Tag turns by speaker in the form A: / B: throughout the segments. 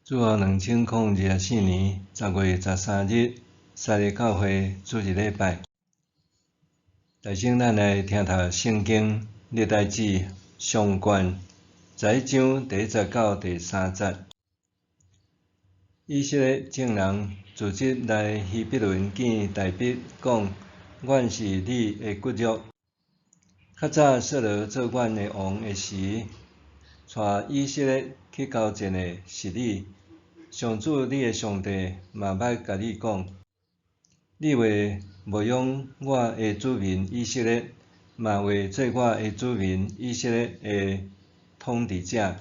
A: 主后2024年10月13日，三日教会主日礼拜。大先咱来听读圣经历代志上卷十一章第1节到第3节。以色列众人自即来希伯伦见大卫，讲：阮是你的骨肉。较早扫罗做阮的王的时，带以色列去交战的是你。上主你的上帝嘛捌甲你讲：你为牧养我的子民以色列，嘛为做我的子民以色列的统治者。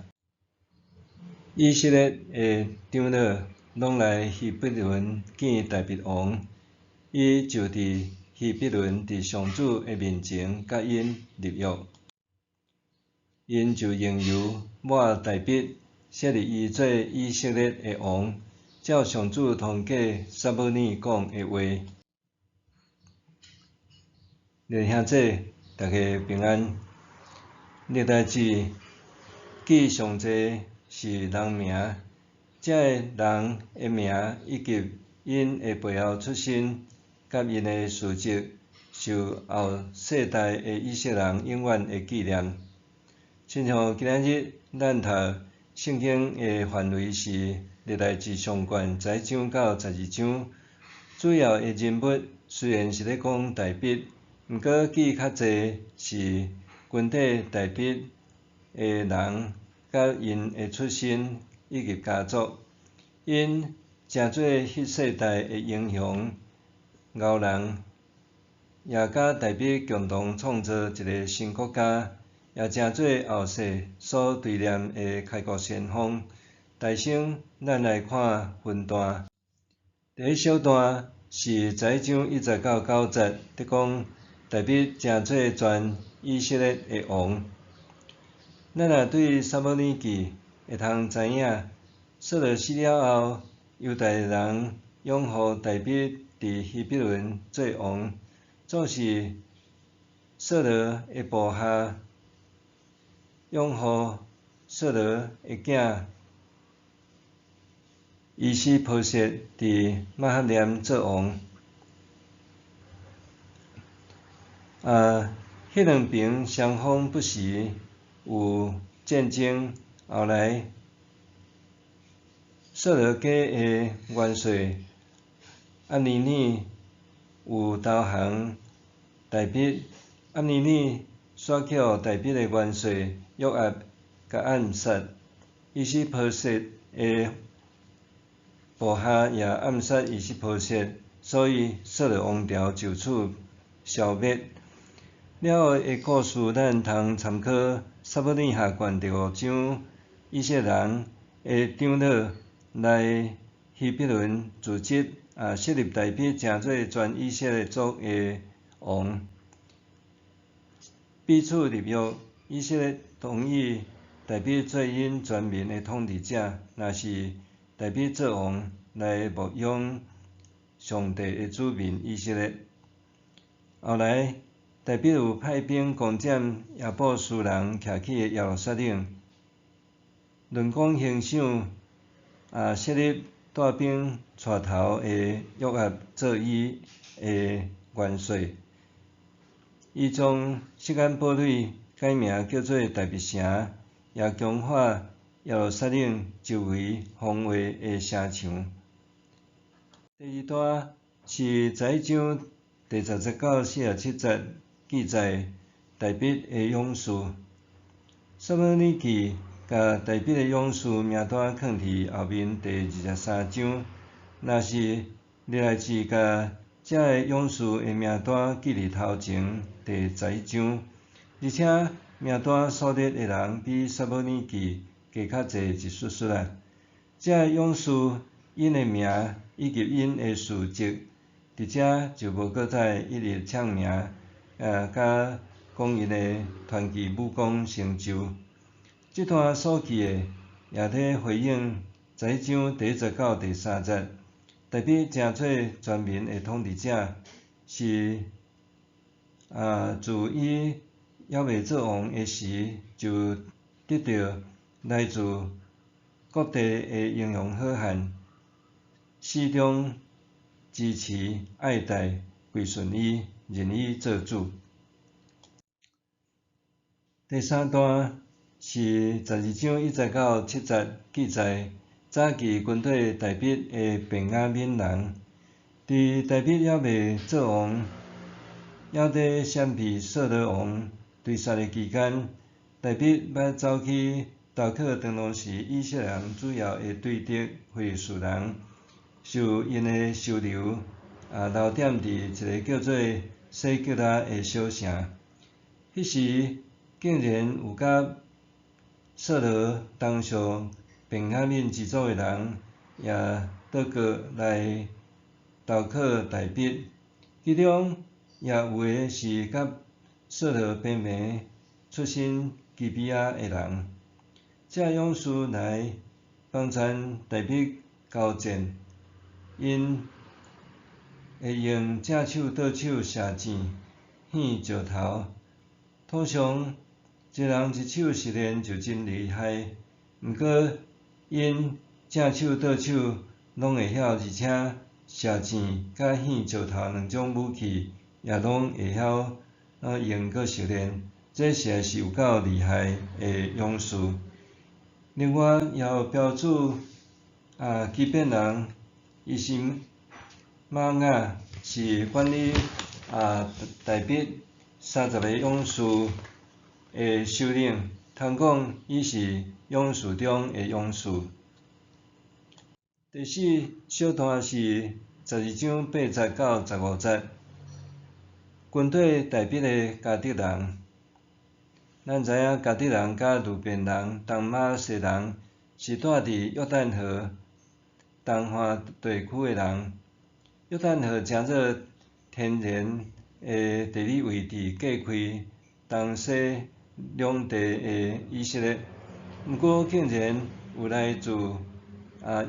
A: 以色列的长老拢来希伯伦见大卫王，伊就伫希伯伦伫上主的面前甲因立约，因就用油抹大卫，设立伊做以色列的王，照上主通过撒母耳讲的话。兄弟大家平安。历代志记上济是人名，这个人的名以及因的背后出身，甲因的事迹，受后世代的以色列人永远会纪念。亲像今仔日咱读圣经的范围是历代志上卷11章到12章，主要的人物虽然是咧讲大卫，毋过记较济是群体大卫的人，甲因的出身以及家族，因诚做迄世代的英雄牛人，也甲大卫共同创造一个新国家。也诚做后世所对念的开国先锋。大先咱来看分段。第一小段是11章1节到9节，伫讲大卫诚做全以色列的王。咱若对撒母耳记会通知影，扫罗死了后，犹太人拥护大卫伫希伯伦做王，总是扫罗的部下拥护扫罗的囝伊施波设伫马哈念做王。迄两边双方不时有战争，后来扫罗家的元帅押尼珥有投降大卫，押尼珥选去大卫的元帅约押甲暗杀，伊施波设的部下也暗杀伊施波设，所以扫罗王朝就此消灭。了后的故事，咱通参考撒母耳下卷第5章，以色列人的长老来希伯伦自即设立大卫，诚做全以色列族的王，彼此立约。以色列同意大卫做因全民的统治者，若是大卫做王来牧养上帝的子民以色列。后来大卫有派兵攻占亚布斯人徛起的耶路撒冷，论功行赏，设立带兵带头的约押做伊的元帅，伊将锡安堡垒改名叫做大卫城，也强化耶路撒冷周围防卫的城墙。第二段是11章第10节到47节，记载大卫的勇士。撒母耳记甲大卫的勇士名单放伫后面第23章，若是历代志甲这个勇士的名单记伫头前第11章，而且名单所列的人比撒母耳记加较济一丝丝啊。这个勇士因的名以及因的事迹，伫遮就无搁再一一唱名，甲讲因的传奇武功成就。这段所记的也在回应11章第1节到第3节。大卫诚做全民的统治者，是自伊还未做王的时，就得到来自各地的英雄好汉，始终支持、爱戴、归顺伊，任伊做主。第三段是12章1节到7节记载，早期军队大笔的便雅悯人，伫大笔还未做王，还伫闪避扫罗王追杀的期间，大笔要走去投靠当时是以色列人主要的对敌非利士人，受因的收留，留点伫一个叫做西吉拉的小城。迄时竟然有甲扫罗同属便雅悯支族的人，也倒过来投靠大笔，其中也有的是甲扫罗平平出身基比亚的人。这勇士来帮衬大笔交战，因会用正手倒手射箭、献石头。通常一人一手实练就真厉害，毋过因正手倒手拢会晓，而且射箭甲献石头两种武器也拢会晓用搁熟练，这实在是有够厉害的勇士。另外也有标注基遍人，伊是玛雅，是管理大笔30个勇士的首领，通讲伊是勇士中的勇士。第四小段是12章8节到15节，军队大笔的加得人。咱知影加得人甲路边人、东马西人是住伫约旦河东岸地区的人。约旦河诚做天然的地理位置，隔开东西两地的以色列。毋过竟然有来自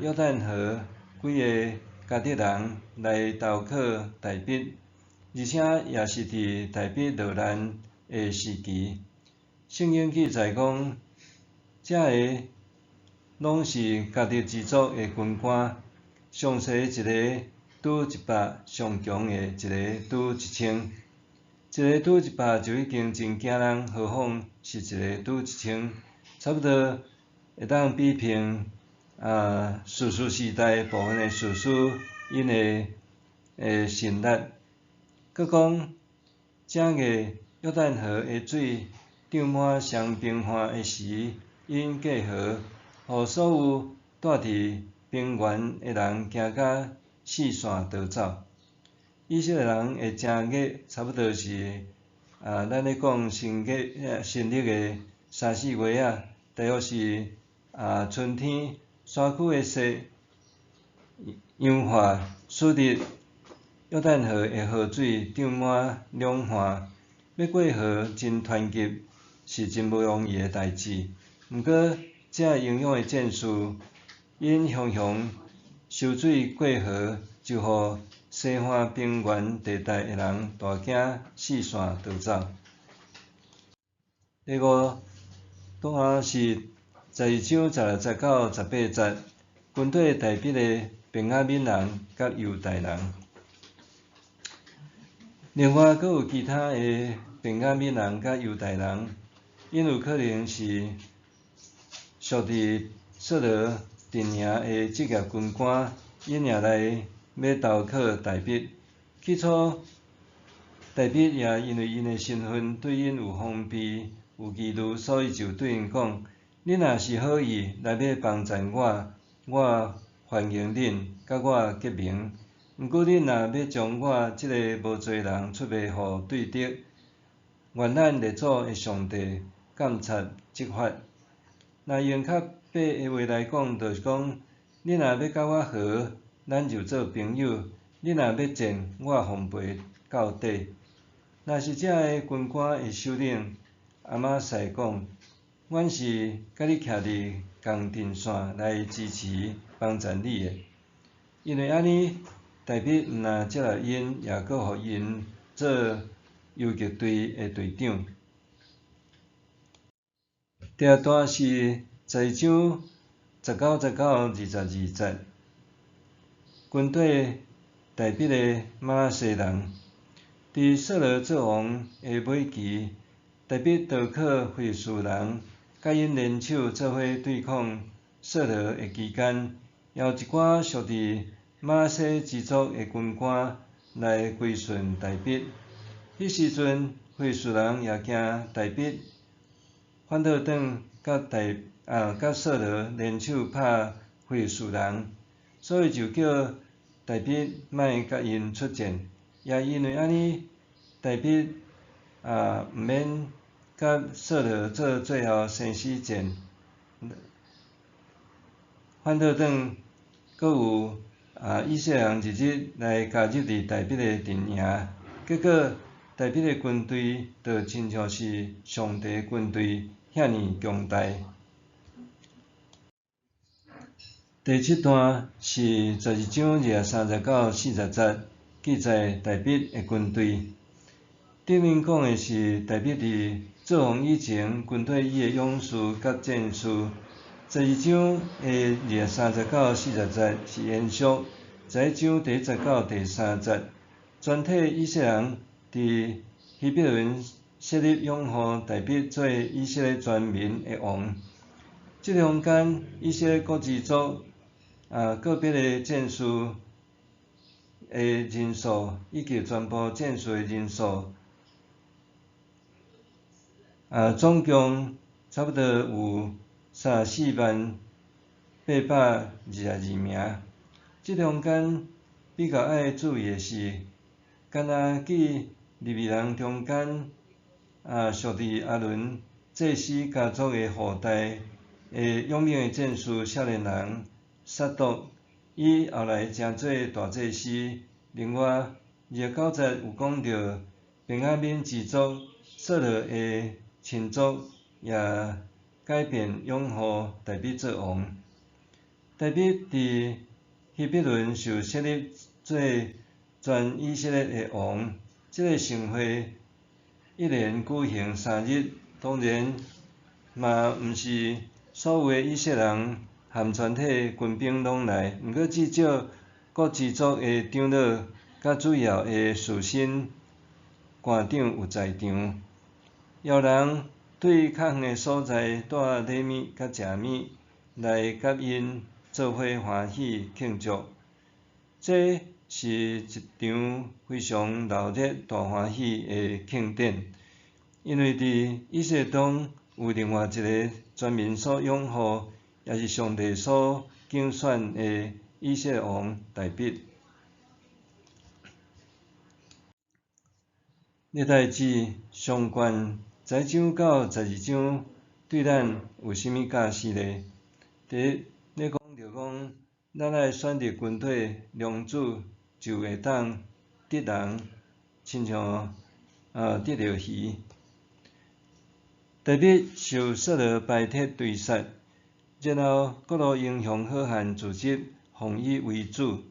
A: 约旦河几个加得人来投靠大笔，而且也是伫大笔落难的时期。圣经记载讲，这个拢是加得支族的军官，上细一个拄100，上强的一个拄1000。一个拄100就已经真惊人，何况是一个拄1000，差不多会当比拼士师时代部分的士师因的胜力。佮讲，正月约旦河的水涨满上平缓的时，因过河，互所有住伫平原的人惊甲四散逃走。以色列人的正月差不多是咱咧讲新历的3、4月啊，大约是春天山区的雪氧化，使得约旦河的河水涨满两岸，要过河真湍急，是真无容易的代志。毋过，这英勇的战士因雄雄收水过河，就互西岸平原地带的人大惊四散逃走。第五段是12章16节到18节，军队大笔的便雅悯人甲犹大人。另外，阁有其他的便雅悯人甲犹大人，因有可能是属伫扫罗阵营的职业军官，因也来要投靠大笔。起初，大笔也因为因的身份对因有封闭、有疑虑，所以就对因讲：你若是好意来要帮衬我，我欢迎恁甲我结盟。毋过恁若要将我即个无罪人出卖互对敌，愿咱列祖的上帝监察执法。若用较白的话来讲，就是讲，你若要甲我和，咱就做朋友；你若要战，我奉陪到底。若是这个军官的首领阿玛赛讲，阮是甲你徛伫共阵线来支持帮衬你的，因为安尼，大笔毋但接纳因，也阁互因做游击队的队长。第二段是12章19/19/22节，军队代笔的马拉西人，伫扫罗做王的尾期，代笔投靠非利士人，甲因联手做伙对抗扫罗的期间，也有一寡属伫马拉西支族的军官来归顺代笔。迄时阵，非利士人也惊代笔反倒转甲扫罗联手拍非利士人，所以就叫代笔莫甲因出战。也因为安尼，代笔毋免甲扫罗做最后生死战，反倒转阁有以色列人日日来加入伫代笔的阵营，结果代笔的军队就亲像是上帝的军队遐尼强大。第7段是12章23到40节，记载代笔的军队。顶面讲的是代笔伫做王以前，军队伊的勇士甲战士。12章的23到40节是延续11章第1节到第3节，全体以色列人伫希伯伦设立拥护代笔做以色列全民的王。这中间，以色列各支族个别的战士的人数，以及全部战士的人数，总共差不多有34,822名。这中间比较爱注意的是，敢若记利未人中间属伫阿伦祭司家族的后代的勇猛的战士少年人撒督，伊后来成做大祭司。另外，29节有讲到便雅悯支族扫罗的亲族也改变拥护代笔做王。代笔伫希伯伦受设立做全以色列的王。这个盛会一连举行3日，当然嘛毋是所有的以色列人含全体军兵拢来，毋过至少各支族的长老甲主要的士绅、官长有在场，也有人对较远的所在带礼物甲食物来甲因做伙欢喜庆祝。这是一场非常热烈、大欢喜的庆典，因为伫以色列中有另外一个全民所拥护，也是上帝所竞选的以色列王代笔。历代志上卷11章到12章对咱有啥物教示呢？第一，咧讲着讲，咱爱选择军队良主，就会当得人，亲像得着鱼。代笔受扫罗排斥追杀，然后各路英雄好汉聚集，奉伊为主。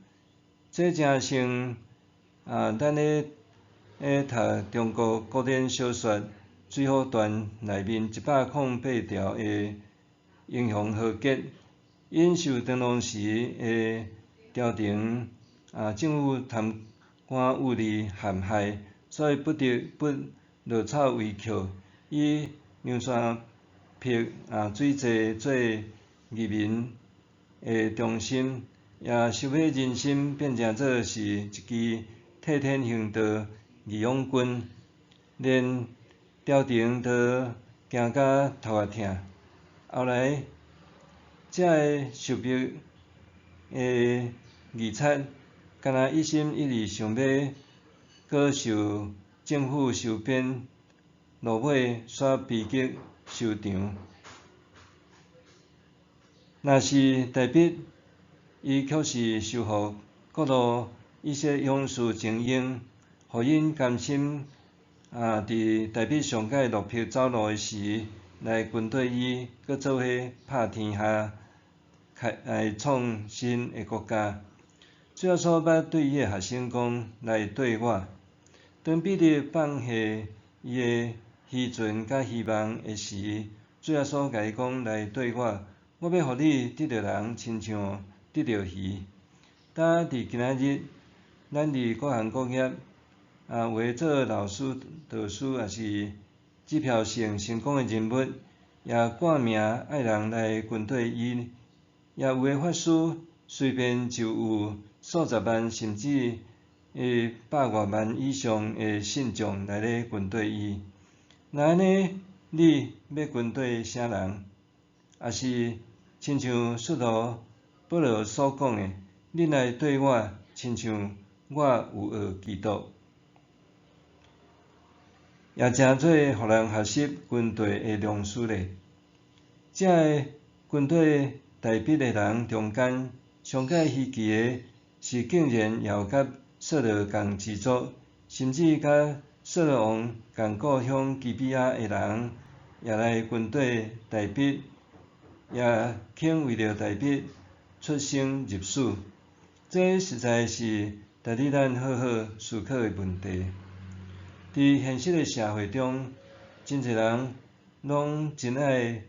A: 这真像咱咧读中国古典小说《水浒传》内面108条的英雄豪杰，因受唐龙时的朝廷政府贪官污吏陷害，所以不得不落草为寇，以梁山泊水济做义民的中心，也收买人心，变成做是一支替天行道义勇军，连朝廷都惊甲头壳疼。后来，这个受逼的义贼，敢若一心一意想要搁受政府收编，落尾煞悲剧收场。若是代笔，伊却是收服各路以色列勇士精英，互因甘心伫代笔上届落魄走路的时，来跟缀伊，搁做伙拍天下，来创新的国家。最后所捌对伊的学生讲：“来对我。”当彼得放下伊的虚存甲希望的时，最后所甲伊讲：“来对我，我要互你得着人，亲像得着鱼。呾伫今仔日，咱伫各行各业为做老师、导师，也是指标性成功诶人物，也挂名爱人来军队，伊也有诶法师随便就有数十万甚至百外万以上诶信众来咧军队伊。若安尼，你要军队啥人？也是亲像使徒保罗所讲诶，恁来对我，亲像我有学基督。也诚做互人学习军队诶良师咧。这个军队带兵诶人中间，上界稀奇诶是，竟然也有甲扫罗共治族，甚至甲扫罗王共故乡基比亚诶人也来军队带兵，也肯为着带兵出生入死。这实在是值得咱好好思考诶问题。伫现实诶社会中，真侪人拢真爱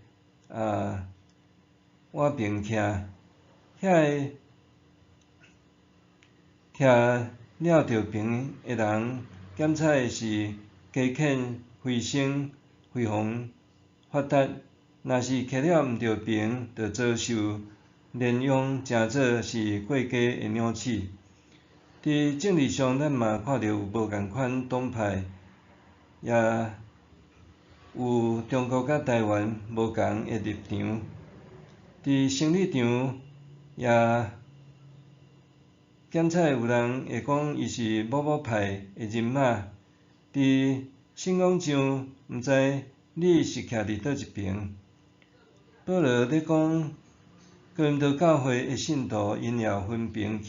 A: 换边徛，遐徛了着边诶人，检采是加减飞升飞黄发达；若是徛了毋着边，就遭受连用，诚做是过家诶鸟鼠。伫政治上，咱嘛看到有无共款党派。也有中国甲台湾无共诶立场，伫生理场也检采有人会讲伊是某某派诶人马，伫信仰上毋知你是徛伫倒一边。保罗咧讲，哥林多教会诶信徒因也分边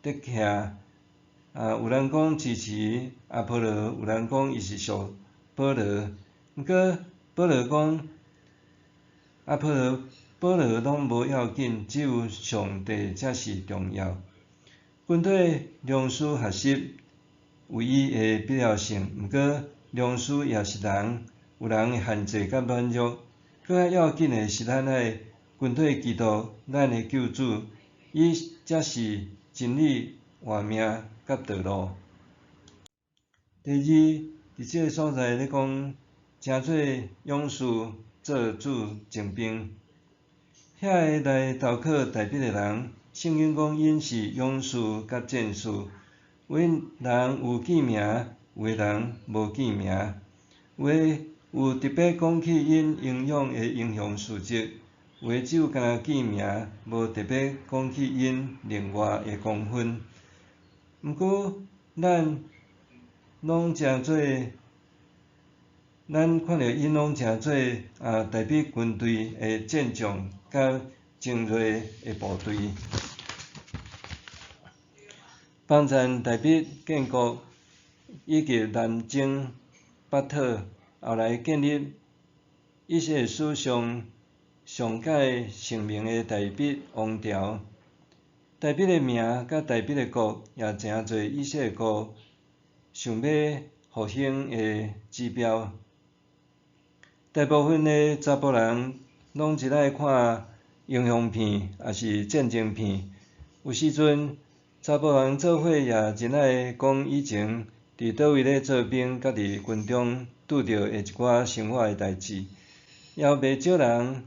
A: 得徛。有人讲支持阿波罗，有人讲伊是属保罗。毋过保罗讲保罗拢无要紧，只有上帝才是重要。军队良师学习有伊诶必要性，毋过良师也是人，有人诶限制甲软弱。搁较要紧诶是，咱爱军队基督，咱诶救主，伊才是真理、活命甲道路。第二，伫即个所在咧讲，诚侪勇士做主精兵，遐个来投靠带兵诶人，圣经讲因是勇士甲战士，有诶人有记名，有诶人无记名，有诶有特别讲起因英勇诶英雄事迹，有诶只有干记名，无特别讲起因另外诶功勋。毋过咱诚做，咱看到因拢诚做代表军队诶战将甲精锐诶部队，帮助代表建国，以及南征北讨，后来建立以色列史上上界盛名诶代笔王朝。代笔诶名甲代笔诶国，也诚侪以色列国想要复兴诶指标。大部分诶查甫人拢真爱看英雄片，也是战争片。有时阵查甫人做伙也真爱讲以前伫倒位咧做兵，甲伫军中拄着诶一寡生活诶代志。也有袂少人，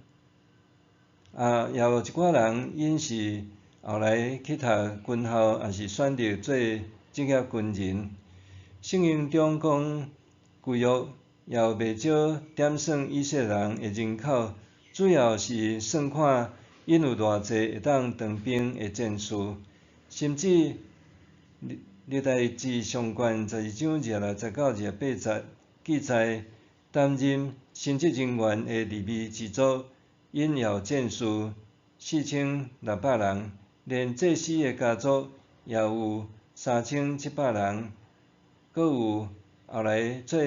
A: 也有一寡人因是后来去读军校，也是选择做职业军人。圣经中讲，旧约也有袂少点算以色列人诶人口，主要是算看因有偌济会当当兵诶战士，甚至历代志上卷12章269到280记载，担任神职人员诶利未支族，因也有战士4600人，连祭司诶家族也有3700人，搁有后来做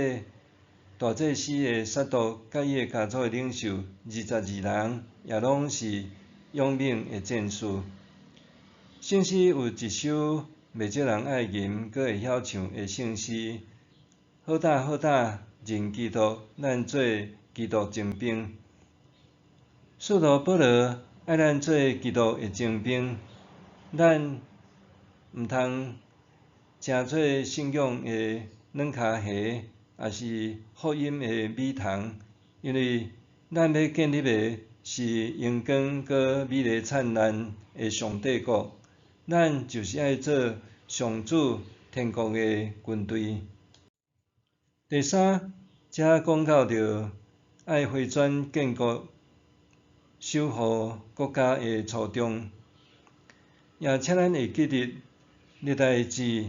A: 大祭司诶撒督甲伊诶家族诶领袖22人，也拢是勇猛诶战士。圣诗有一首袂少人爱吟，搁会晓唱诶圣诗：好打好打，认基督，咱做基督精兵。使徒保罗爱咱做基督的精兵，咱毋通诚做信仰的软脚鞋，也是福音的美堂，因为咱要建立的是阳光佮美丽灿烂的上帝国，咱就是爱做上主天国的军队。第三，遮讲到着爱回转建国、守护国家的初衷，也请咱会记得历代志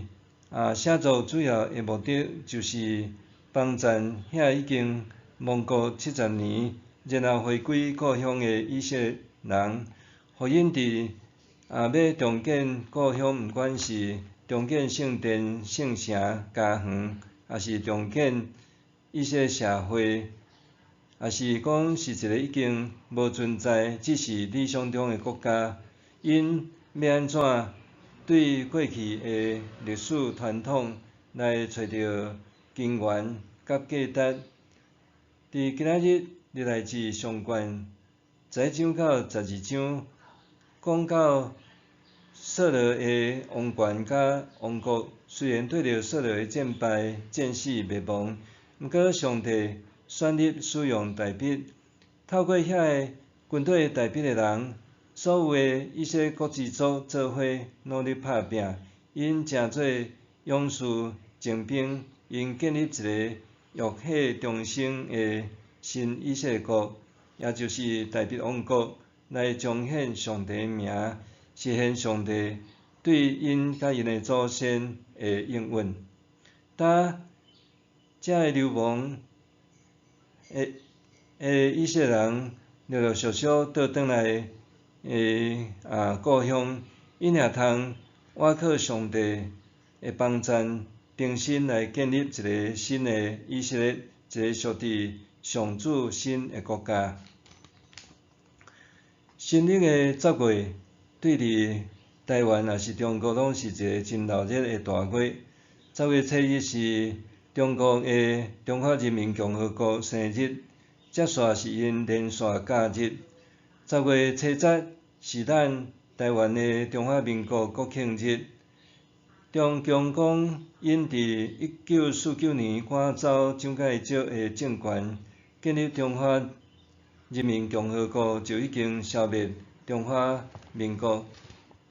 A: 写作主要的目的就是帮助遐已经亡国70年，然后回归故乡的以色列人，互因伫要重建故乡，毋管是重建圣殿、圣城、家园，也是重建以色列社会，也是讲是一个已经无存在，只是理想中的国家，因要安怎对过去的历史传统来找到根源甲价值。伫今仔日历代志上悬11章到12章，讲到扫罗的王权甲王国，虽然对着扫罗的战败、战死灭亡，毋过上帝选立使用大笔，透过遐个军队大笔的人，所有的以色列国之族做伙努力打拼，因诚做勇士精兵，因建立一个浴血重生的新以色列国，也就是大笔王国，来彰显上帝的名，实现上帝对因甲因的祖先的应允。当遮个流亡以色列人陆陆续续倒转来故乡，因也通倚靠上帝的帮助，重新来建立一个新的以色列，一个属于上主新的国家。新历的10月，对伫台湾也是中国，拢是一个真闹热的大月。10月初一是中国的中华人民共和国生日，接续是因连续假日。10月初10是咱台湾的中华民国国庆日。中共讲因伫1949年赶走蒋介石的政权，建立中华人民共和国，就已经消灭中华民国，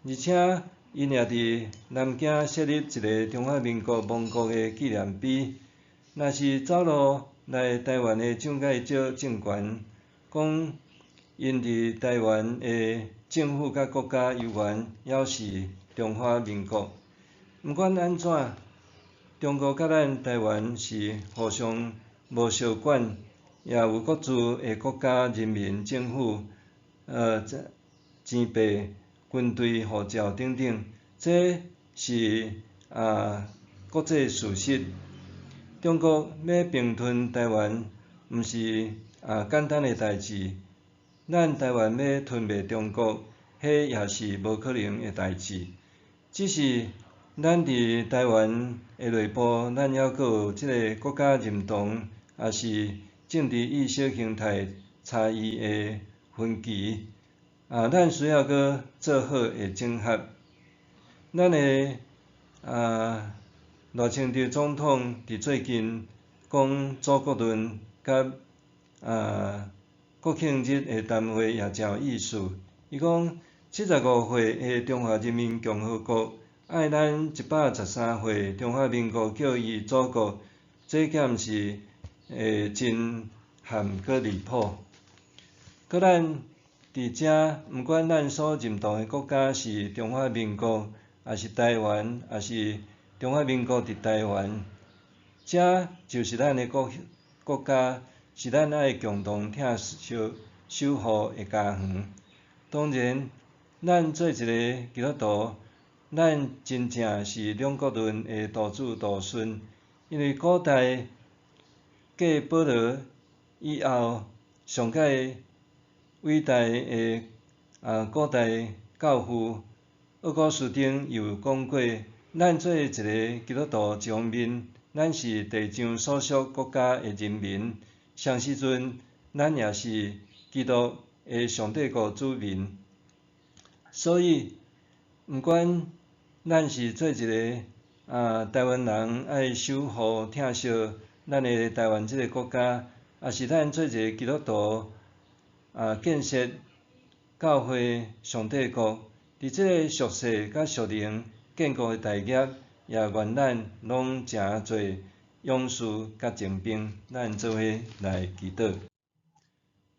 A: 而且因也伫南京设立一个中华民国亡国的纪念碑。若是走路来台湾的蒋介石政权，讲因伫台湾的政府甲国家游园也是中华民国。毋管安怎，中国甲咱台湾是互相无相管，也有各自的国家、人民、政府、钱币、军队、护照等等，这是国际事实。中国要并吞台湾，毋是简单的代志。咱台湾要吞灭中国，迄也是无可能的代志。只是咱伫台湾的内部，咱还阁有即个国家认同，也是政治意识形态差异的分歧。咱需要阁做好的整合。咱的赖清德总统伫最近讲祖国论甲国庆日的谈话也真有意思。伊讲75岁的中华人民共和国爱咱113岁中华民国叫伊祖国，这敢毋是真含阁离谱。搁咱伫遮，毋管咱所认同的国家是中华民国，也是台湾，也是中华民国伫台湾，这就是咱的国家，是咱爱共同疼惜守护的家园。当然，咱做一个基督徒，咱真正是两国论的道子道孙，因为古代继保罗以后，上届伟大的古代教父奥古斯丁又讲过，咱做一个基督徒一方面，咱是地上所属国家的人民，上时阵咱也是基督的上帝国子民。所以，毋管咱是做一个台湾人，爱守护疼惜咱的台湾即个国家，也是咱做一个基督徒建设教会上帝国，伫即个属世甲属灵建国的大业，也愿咱拢诚侪勇士甲精兵，咱做伙来祈祷。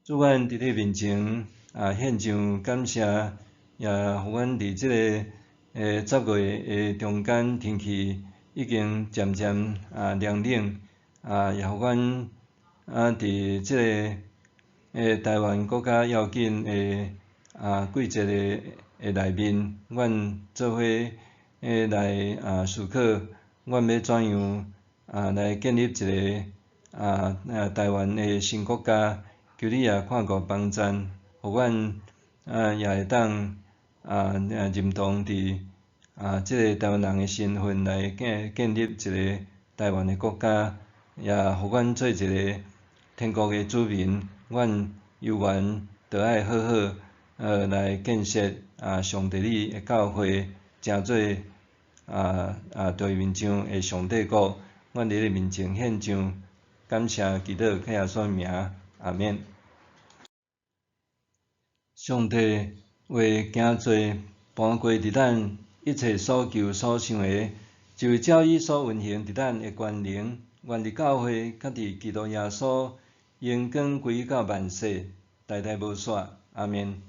A: 主，阮伫你面前献上感谢，也互阮伫即个10月的中间，天气已经渐渐凉冷，也互阮伫即个台湾国家要紧的季节的内面，阮做伙来思考，阮要怎样来建立一个台湾的新国家。求你也看顾帮赞，互阮也会当认同伫即个台湾人的身份来建立一个台湾的国家，也互阮做一个天国的子民。阮犹原着爱好好来建设上帝你的教会，诚做对面上的上帝国。阮伫你面前献上感谢祈祷，靠耶稣名，阿免。上帝为行做，盘过伫咱一切所求所想的，就照伊所运行伫咱的权能，愿伫教会，甲伫基督耶稣，荣光归到万世，代代无煞，阿免。